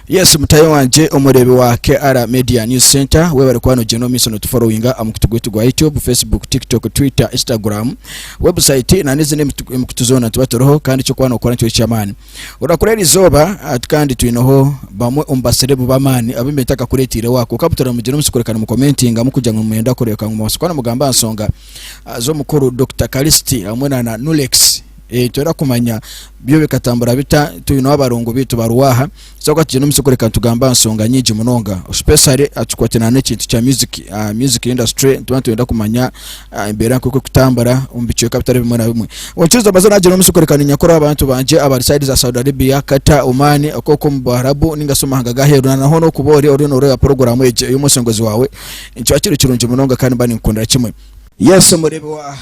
Yes, mutayo wanje omurebe wa KR Media News Center webale kwano jeno misono tufollowinga amukutugwetu gwa YouTube, Facebook, TikTok, Twitter, Instagram, website na nizine mukutuzona tubatoroho kandi cyo kwano okora cyo cyamani. Urakurera izoba atkandi twinoho bamwe umbaserebu bamani abimetaka kuretire wako kabutora mujeno musikurekana mu commenting amukujya ngo muyenda koreka ngo musukwana mugamba nsonga zo mukuru Dr. Kalist amwe na Nulex tora kumanya byo bekatambura bita tuyino abarongo bitu baruwaha soko tujeno musukureka tugamba nsonga nyingi munonga especially atukwatena n'ekintu cya music industry tubantu yenda kumanya imbere kuko kutambara umbice kapitale bimwe na bimwe wachizo bazana jeno musukureka nyakora abantu banje abari side za Saudi Arabia Qatar Oman akoko mu Barabu ningasoma hangaga heru na hono kubori ori no program eje uyu musongozi wawe incho akiri kirunje munonga kandi bani nkundira kimwe. Yes, murebe wa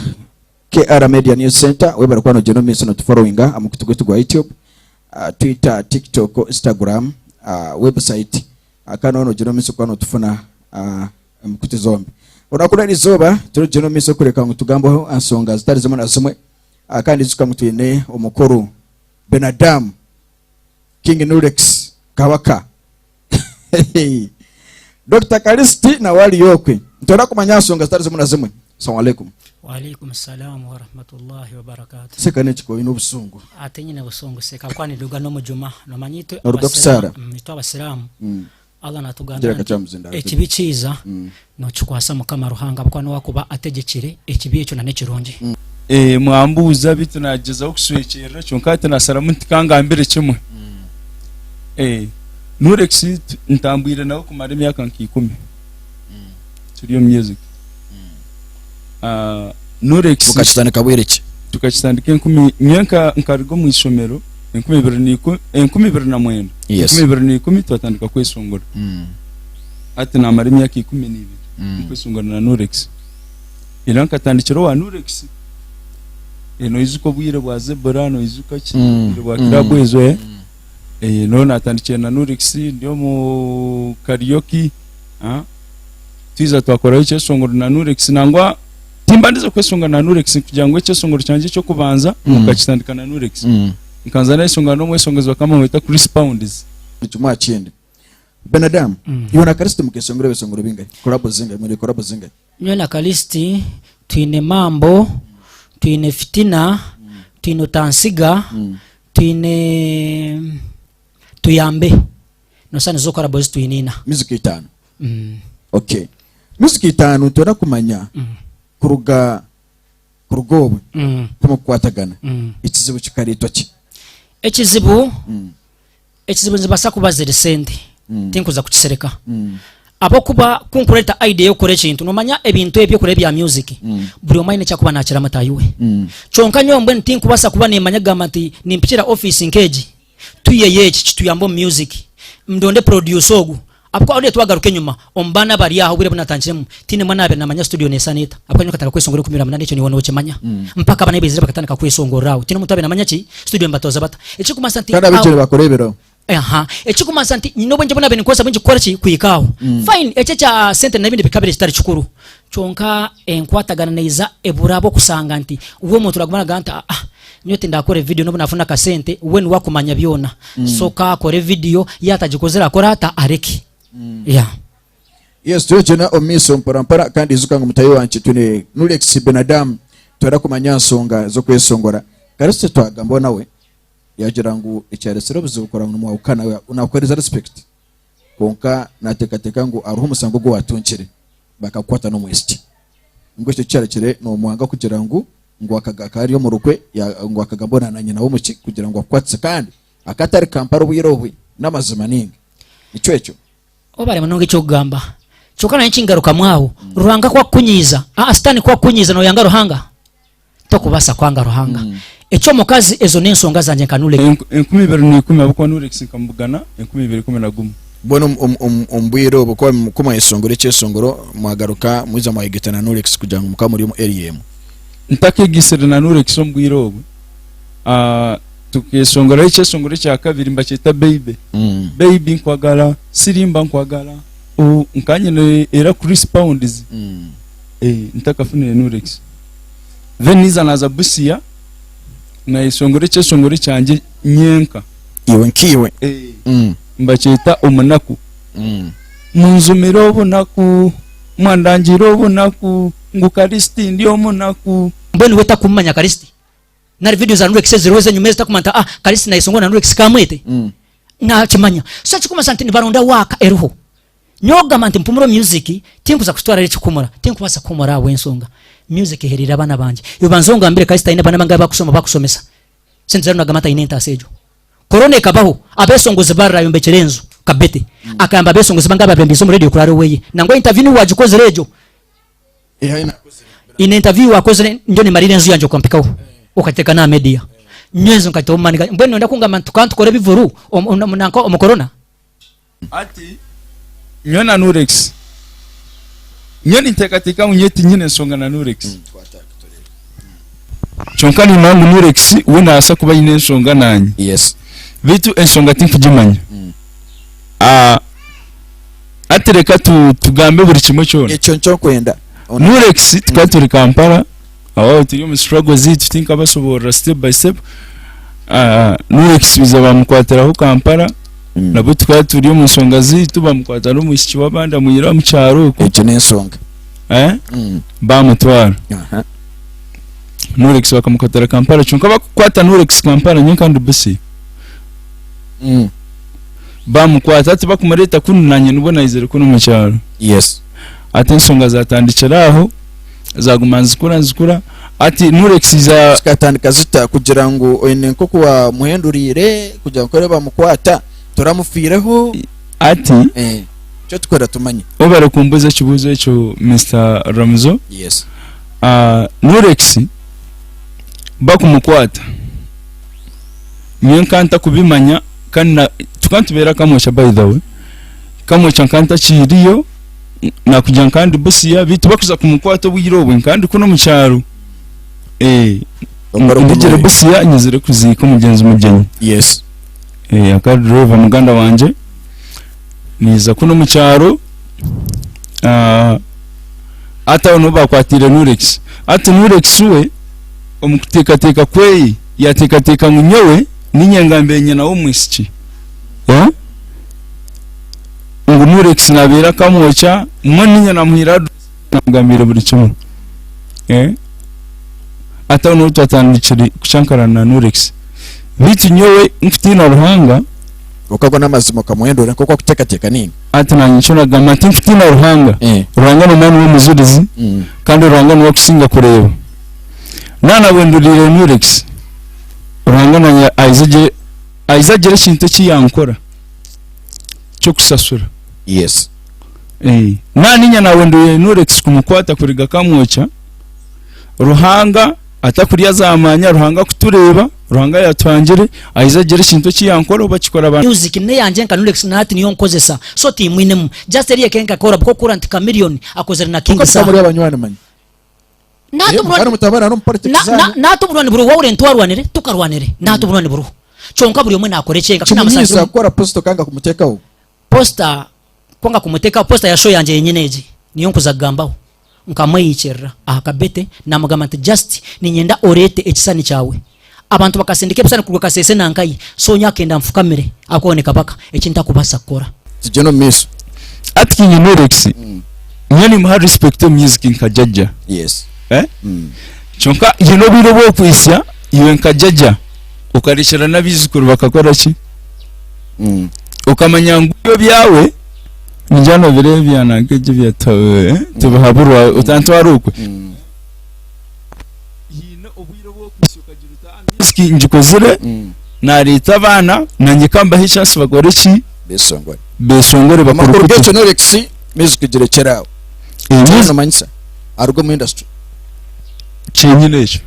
KR Media News Center webara kwano jeno misono tufollowinga amukutugwetu gwa YouTube, Twitter, TikTok, Instagram, website akano ono jeno miso kwano tufuna mukuti zombi. Urakura izoba turo jeno miso kureka ngo tugambo ansonga zitari zimwe na zimwe kandi zuka mutwine omukuru Benadam King Nulex Kawaka Dr. Kalist na wali yokwe ntora kumanya ansonga zitari zimwe na zimwe. Assalamu alaikum. Wa alaikum assalam wa rahmatullahi wa barakatuh. Sekane chiko ino busungu. Atenyine busungu seka kwani duga no mujuma no manyito abasiramu. Mito abasiramu. Allah natuganda. Ekibikiza no chukwasa mukama ruhanga bakwano wakuba ategekire ekibi echo na nekironje. Mwambuza bitu nageza okuswekera chonkate na saramuti kanga ambere kimwe. Nulex ntambwire nawo kumara emyaka 10. Turiyo music. Nulex ukachitandika bwereki tukachitandika 10 myaka nkarigo mu isomero 2019 2010 twatandika kwesongora ati na mara myaka 12 kwesongora na Nulex iranka tandikiro wa Nulex eno izuko bwire bwa zebra no izuka ki bwa kirabwezo no natandikira na Nulex ndio mu karaoke tiza twakora icyo songora na Nulex nangwa timbandizo kwesonga na Nulex kujango cyo songoro cyanje cyo kubanza mukachitandika na Nulex nkanza na isonga no mwesongezwa kama wita Chris Pounds icuma cyende Benadam yona Kalist mukesongoro besongoro bingahe collabo zingahe muri collabo zingahe nyona Kalist twine mambo twine fitina twine tansiga twine tuyambe no sana zo collabo twinina music itano okay music itano tora kumanya kuruga kurugobe kumukwatagana ikizibu kikaritwa ki ekizibu nzibasa kubazira sente tinkuza kukisereka abo kuba kunkureta idea yo kore kintu nomanya ebintu ebyo kore bya music buri omanye cyakuba nakira matayiwe chonka nyombe ntinkubasa kuba nemanya gamati nimpikira office nkeji tuye yechi kituyambo music mdonde producer ogu apko audio twagaruke nyuma ombana bari aho bure bunatangiremo tine mwana abe namanya studio nesanita apko nyokataka kwesongora kumira munane cyo niwono cyemanya mpaka bana bezira bakatandika kwesongora tine mutabe namanya ki studio mbatoza bata echikuma santi kana bicere bakorebero echikuma santi nino bonje bona bene kosa bonje kora ki kuyikaho fine echecha center na bindi bikabire kitari chukuru chonka enkwatagana neiza eburabo kusanga nti uwo muntu ragumana ganta nyote ndakore video no bunafuna ka sente when wakumanya byona soka kore video yatajikozera akora ata areki. Yes, tujena omiso mparampara kandi izuka ngo mutayo wanci tune Nulex Benadam twara kumanya nsonga zo kwesongora Kalist twagamba nawe yagira ngo icyaresero bizukora mu mwawukana we unakoreza respect konka natekateka ngo aruhu musango go watunkire bakakwata no mwesti ngo cyo cyarekere no muhanga kugira ngo akaga ariyo mu rukwe ngo akagambona na nyina wo muki kugira ngo akwatse kandi akatari kamparo bwirohwe n'amazima ninga icyo obare manonge cyo gamba chokana nkingaruka mwawo ruhanga kwa kunyiza stani kwa kunyiza no yanga ruhanga tokubasa kwanga ruhanga echo mukazi ezo nensonga zanje kanule 2010 abako Nulex kambugana 2010 bono ombwiro boko kuma isongoro cyesongoro mwagaruka muza mwayigitana Nulex kugira ngo mukamuri mu LM ntakegisere na Nulex ombwiro tukesongora icyesongoro cya kabiri mbakita baby nkwagala sirimba nkwagala nkanye era Chris Pounds ntakafune Nulex veniza naza busia na isongoro cyesongoro cyanje nyenka iwe nkiwe mbacheta omunaku munzumiro obunaku mwandangiro obunaku ngu Kalist ndi omunaku mbweni weta kumanya Kalist na video za Nulex ziroweze nyumeza takumanta Kalist na isongo na Nulex kamwete na chimanya so chikuma santini baronda waka eruho nyoga mante mpumuro music tinku za kutwara lecho kumura tinku basa kumura wensonga music herira bana banje yobanzonga mbere Kalist ine bana banga bakusomesa senzero nagamata inenta sejo korone kabaho abesongozi barra yombecherenzo kabete akamba besongozi banga babembizo mu radio kuraro weye nango interview wajikoze rejo ine interview wakoze ndio ni marire nzu yanjo kompikaho ukateka na media nyezo nkatomani mbwene nda kunga mantu kantu kore bivuru omunanko omukorona ati nyona Nulex nyoni ntekatika unyeti nyine nsonga na Nulex chonkani nangu Nulex wena asa kuba nyine nsonga nanyi yes vitu ensonga tinkujimanya atereka tugambe buri kimwe cyone echo ncho kwenda Nulex twaturi Kampala aho turi mu struggle zitu tinka basobora step by step Nulex biza bamukwatiraho Kampala nabo twaturi mu nsonga zitu bamukwatira mu ishiki wabanda muyira mu cyaro echo nensonga bamutwara Nulex bakamukwatira Kampala cyonka bakwata Nulex Kampala nyinkandi busi bamukwata ati bakumareta kunanye nubona izere kuno mu cyaro yes ati nsonga zatandikira aho zagumanza zikura ati Nulex za skatandika zita kugira ngo ene nko kuwa muhendurire kugira ngo kore bamukwata turamufireho ati cyo tukora tumanye obara kumbuza kibuzo cyo Mr. Ramzo yes Nulex bakumukwata nyenkanta kubimanya kana tukantubera kamosha by the way kamosha nkanta chiriyo na kujya kandi busiya bitu bakuza kumukwata bwirowe kandi kuno mu cyaro ndigere busiya nyizire kuzika umugenzi umugeni yes akadrova muganda wanje niza kuno mu cyaro ata ono bakwatire Nulex ati Nulex we omukuteka kwe yateka ngunyewe ninyengambenye na omwisiki ngo Nulex nabera kamocha mwaninya namuhira ngamire buri kimwe ata ono twatandikiri kuchankara na Nulex bitu nyowe mfitina ruhanga ukagwa namazimo kamuhendura kuko kuteka nini ati nanyishona gamati mfitina ruhanga ruhanga no mani w'umuzurizi kandi ruhanga no kusinga kureba nana wendurire Nulex ruhanga nanya aizagere kintu kiyankora cyo kusasura yes nani nyana wendurire Nulex kumukwata kuriga kamwocha ruhanga atakuriya zamanya ruhanga kutureba ruhanga yatwangire aizagere kintu kiyankora bakikora abantu music ne yanje nka Nulex nati niyo nkozesa so timwinemu just eriye kenka kora bko kurant ka million akozera na king sa muri abanywana manyi natubulwa mutabana no politics natubulwa ni buru wawure ntwarwanire tukarwanire natubulwa ni buru chonka buri umwe nakore cenga kana masanzu akora posto kanga kumutekaho posta kwanga kumuteka posta ya show yanje yenyeneje niyo nkuzagambaho nkamweyicera akabete namugamante just ninyenda orete ekisani cyawe abantu bakasindike bisana kuruka sese nankayi so nyakenda mfukamire akone kabaka ekinta kubasa kora tijeno miso atkinye Nulex nyani mu respect music nkajaja yes chonka yino biro bo kwisya iwe nkajaja ukarishira nabizikuru bakakora ki ukamanya nguyo byawe njano birebya nangeje byatawe tubahaburwa utantwarukwe yino obwiro bo kwisya ukajiruta music njikozire na leta abana nanjye kamba hishasi bagore ki besongore bakuru byo Nulex music girekeraho no manyisa arugo mu industry chenyilecho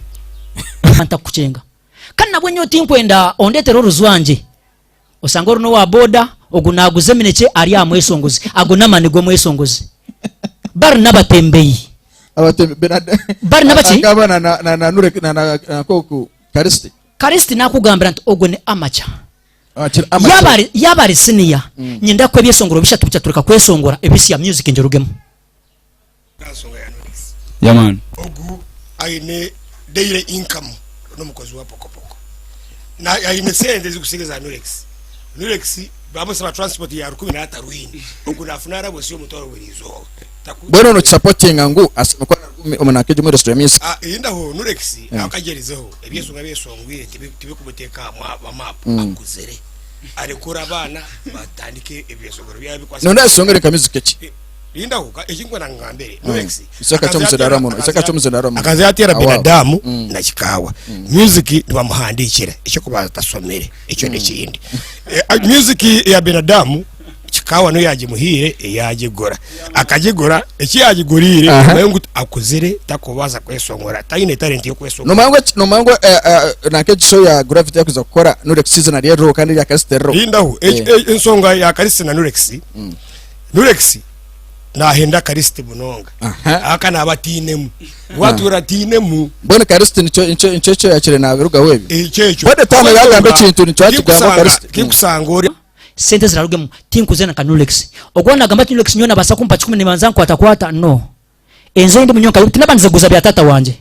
anta kuchenga kana bwenyo tinkwenda ondetero ruzwanje osanga runo wa boda ogunaguze mineke ari amwesongozi agunamani go mwesongozi bar nabatembeyi bar nabachi ngabana na Nulex na koku Kalist nakugambira nti ogone amacha yabari senior nyenda kwe byesongoro bishatu bicaturika kwesongora ebisi ya music njerugemo yaman ogu aine daily income no mukozi wa pokopoko na aine sente zikusigeza Nulex bamuse ba transport ya 10 ruini okunafuna rabo sio mutoro wirizo bono no supporting ngu omana keje mu restaurant music indaho Nulex akagerizeho ebyesunga byesongwire tibe kubuteka mu map akuzere arekura abana batandike ebyesongoro byabe kwasa none songere ka music ki indaho ekingwa nangambere Nulex isaka cyo muzedara mu akazi atera binadamu na kikawa music ntibamuhandikira icyo kubaza tasomere icyo n'ikindi music ya binadamu kikawa no yaje muhire yaje gora akagigora iki yagigurire ngo akuzire takobaza kwesongora tayine talent yo kwesongora no mango nakeje show ya gravity yakuza gukora Nulex season ari ro kandi ya Kalist ro indaho ensonga ya Kalist na Nulex Nulex nahenda Kalist bunonga akana abatinemu watu ratinemu bona Kalist nico yakire nawe ruga webi icyecho bode tano yagambe kintu nico atugamba Kalist kikusangore sente zirarugemu tinkuzena ka Nulex ogwana gamba Nulex nyona basa kumpa 10 nibanza kwata no enzo ndi munyonka yuti nabanze guza bya tata wanje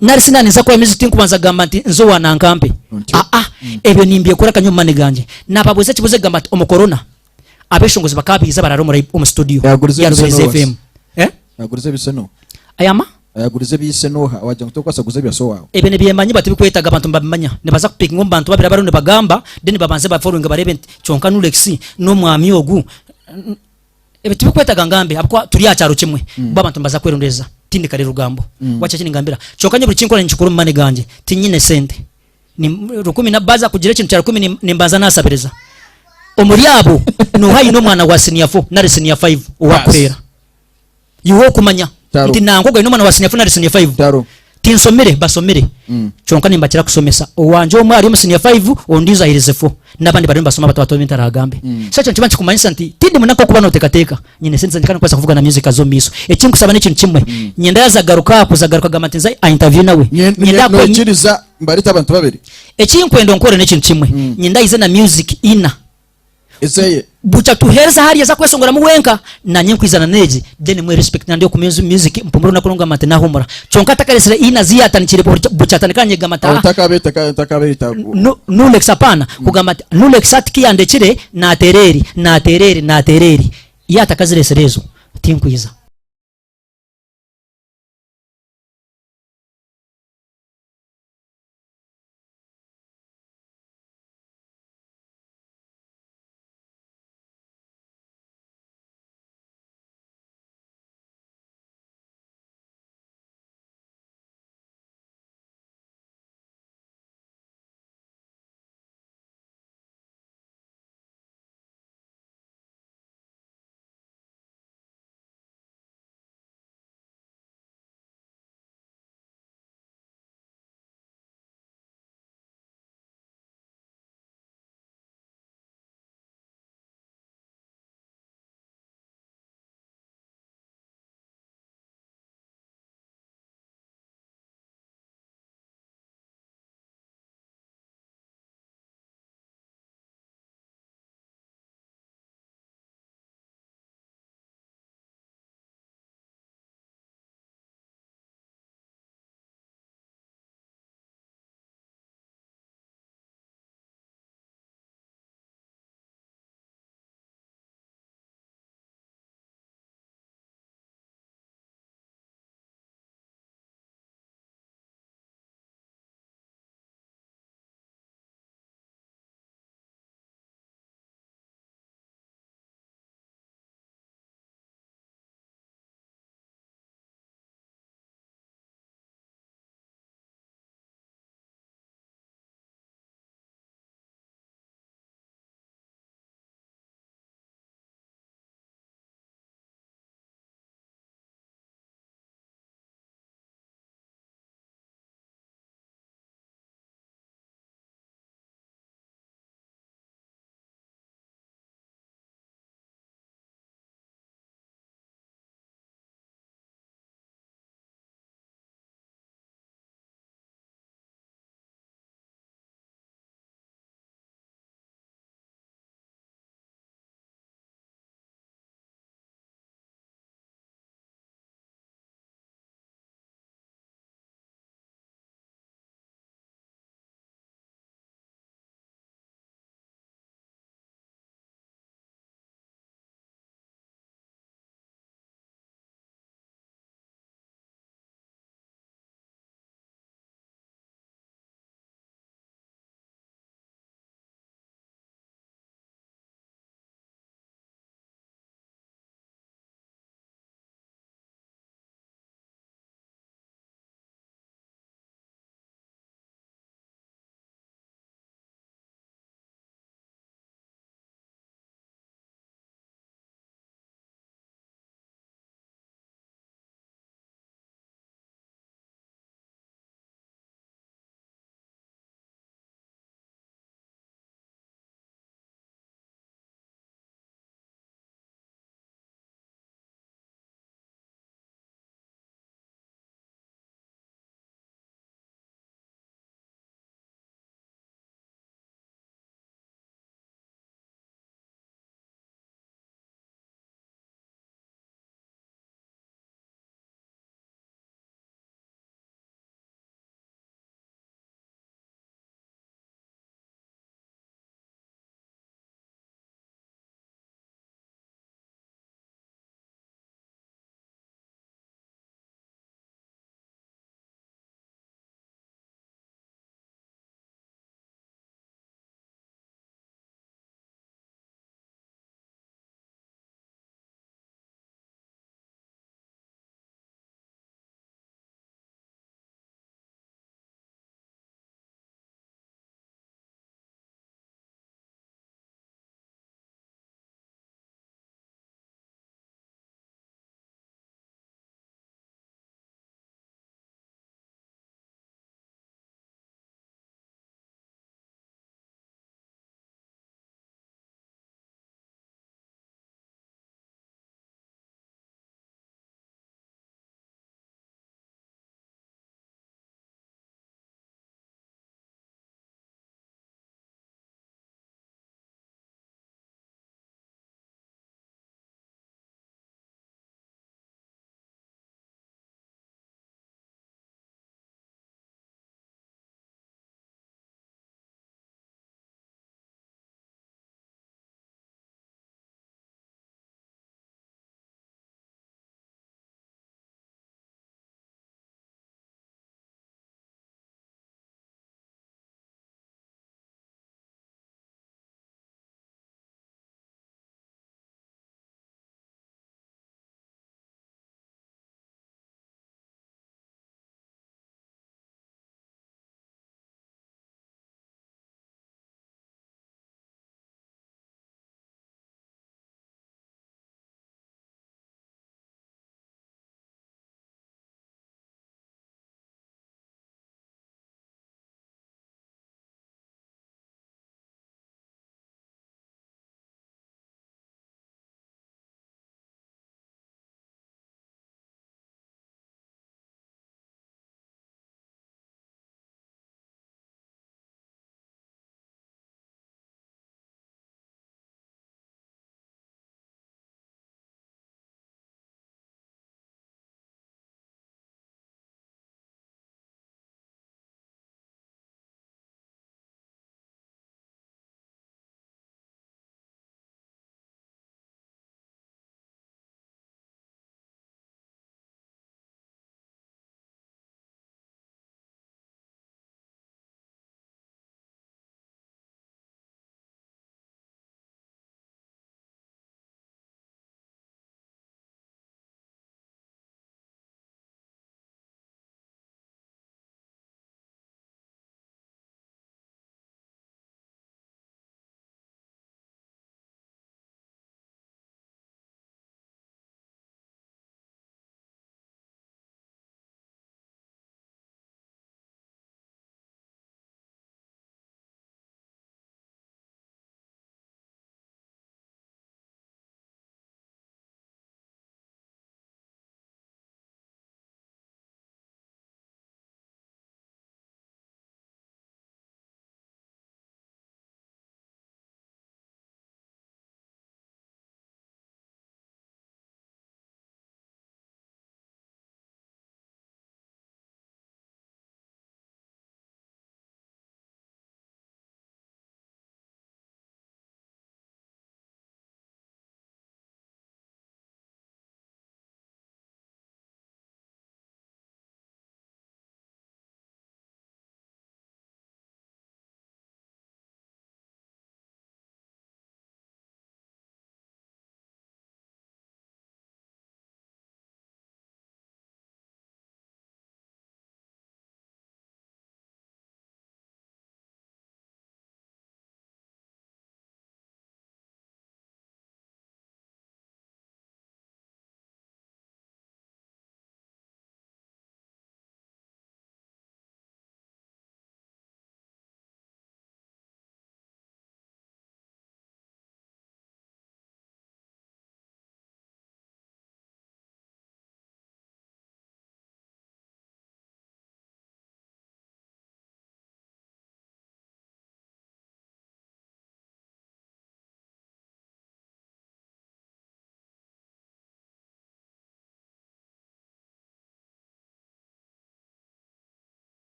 nari sinani nza kwa music tinkubanza gamba nti nzo wana nkampe ebyo nimbye kora kanyo mane ganje nababuze kibuze gamba omo corona abeshongozi bakabiza bararomora mu studio ya Rubirizi FM yagurize biseno ayama ayagurize biseno waje ngutokwa saguze byaso wawe ebene byemanyi batibikwetaga abantu mbamanya nebaza kupika ngomba abantu babira baronde bagamba deni babanze ba following barebe chonka Nulex no mwami ogu ebe tibikwetaga ngambe abko turi acyaro kimwe babantu mbaza kwerondeza tindi kare rugambo wacha kini ngambira chonka nyo buri kinkora nchikuru mane ganje tinyine sente ni 10 na baza kugira kintu cya 10 nimbanza nasabiriza omuriabo no hayi no mwana wa senior 4 na senior 5 uwakwera yiwo kumanya nti nangoga ino mwana wa senior 4 na senior 5 tinsomere basomere chonka nimbakira kusomesa owanje omwari mu senior 5 ondiza irize 4 nabandi bari basoma batatu bintara agambe sacho ntibanchi kumanyisa nti tindi munako kuba notekateka nyine sense ndikana kwesa kuvuga na music azomiso ekinkusaba n'ikintu kimwe nyenda yazagaruka kuzagaruka gamatinza interview nawe nyenda ko kiriza mbarita abantu babiri ekinkwendo nkore n'ikintu kimwe nyenda ize na music ina Ezeye bucha tuhereza hali ya za kwesongora muwenka na nyenkwizana neji deni mwe respect na ndio ku music mpumburo nakulonga mate na humura chonka takalesere ina zia tanikire bucha tanikanye gamata takabeta Nulex apana kugamata Nulex atiki andechire na tereri ya takazire serezo tinkwiza